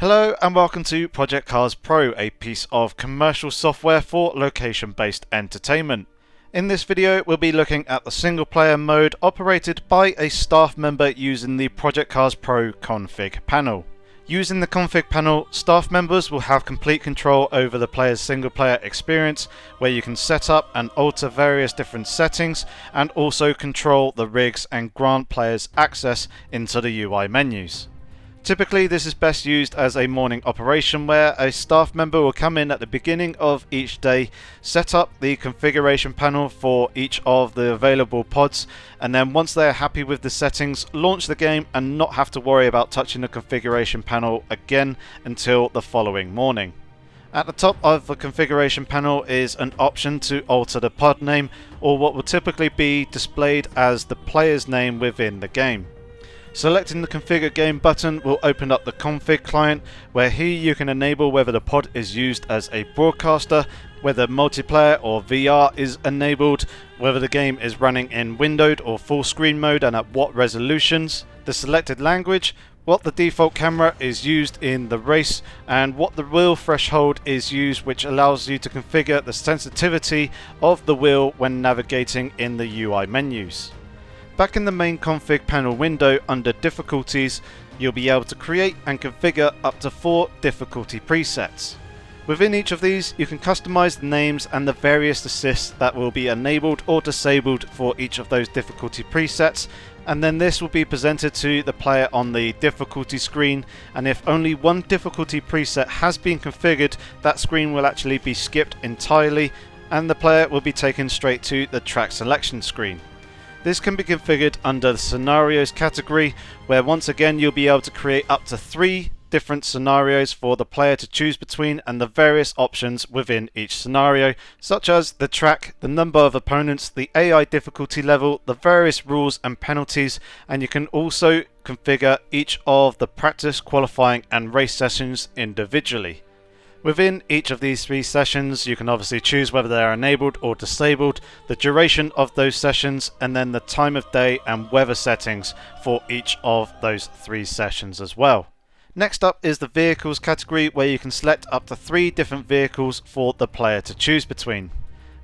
Hello and welcome to Project Cars Pro, a piece of commercial software for location-based entertainment. In this video we'll be looking at the single player mode operated by a staff member using the Project Cars Pro config panel. Using the config panel, staff members will have complete control over the player's single player experience, where you can set up and alter various different settings and also control the rigs and grant players access into the UI menus. Typically this is best used as a morning operation where a staff member will come in at the beginning of each day, set up the configuration panel for each of the available pods, and then once they are happy with the settings, launch the game and not have to worry about touching the configuration panel again until the following morning. At the top of the configuration panel is an option to alter the pod name, or what will typically be displayed as the player's name within the game. Selecting the Configure Game button will open up the config client, where here you can enable whether the pod is used as a broadcaster, whether multiplayer or VR is enabled, whether the game is running in windowed or full screen mode and at what resolutions, the selected language, what the default camera is used in the race, and what the wheel threshold is used, which allows you to configure the sensitivity of the wheel when navigating in the UI menus. Back in the main config panel window under difficulties, you'll be able to create and configure up to 4 difficulty presets. Within each of these you can customize the names and the various assists that will be enabled or disabled for each of those difficulty presets, and then this will be presented to the player on the difficulty screen, and if only one difficulty preset has been configured, that screen will actually be skipped entirely and the player will be taken straight to the track selection screen. This can be configured under the Scenarios category, where once again you'll be able to create up to 3 different scenarios for the player to choose between, and the various options within each scenario, such as the track, the number of opponents, the AI difficulty level, the various rules and penalties, and you can also configure each of the practice, qualifying and race sessions individually. Within each of these 3 sessions you can obviously choose whether they are enabled or disabled, the duration of those sessions, and then the time of day and weather settings for each of those 3 sessions as well. Next up is the vehicles category, where you can select up to 3 different vehicles for the player to choose between.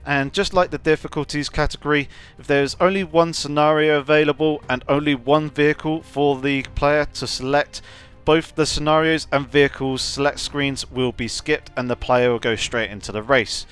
And just like the difficulties category, if there is only one scenario available and only one vehicle for the player to select, both the scenarios and vehicles select screens will be skipped and the player will go straight into the race.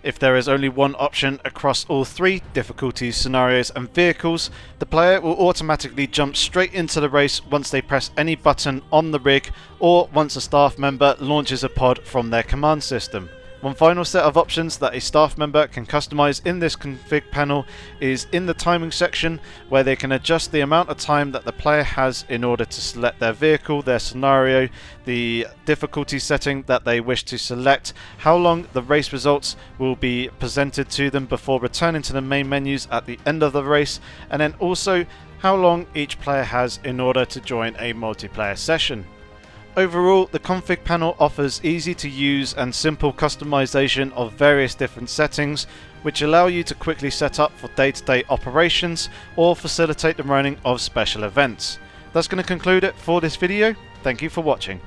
If there is only one option across all 3 difficulties, scenarios and vehicles, the player will automatically jump straight into the race once they press any button on the rig or once a staff member launches a pod from their command system. One final set of options that a staff member can customize in this config panel is in the timing section, where they can adjust the amount of time that the player has in order to select their vehicle, their scenario, the difficulty setting that they wish to select, how long the race results will be presented to them before returning to the main menus at the end of the race, and then also how long each player has in order to join a multiplayer session. Overall, the config panel offers easy to use and simple customization of various different settings, which allow you to quickly set up for day-to-day operations or facilitate the running of special events. That's going to conclude it for this video. Thank you for watching.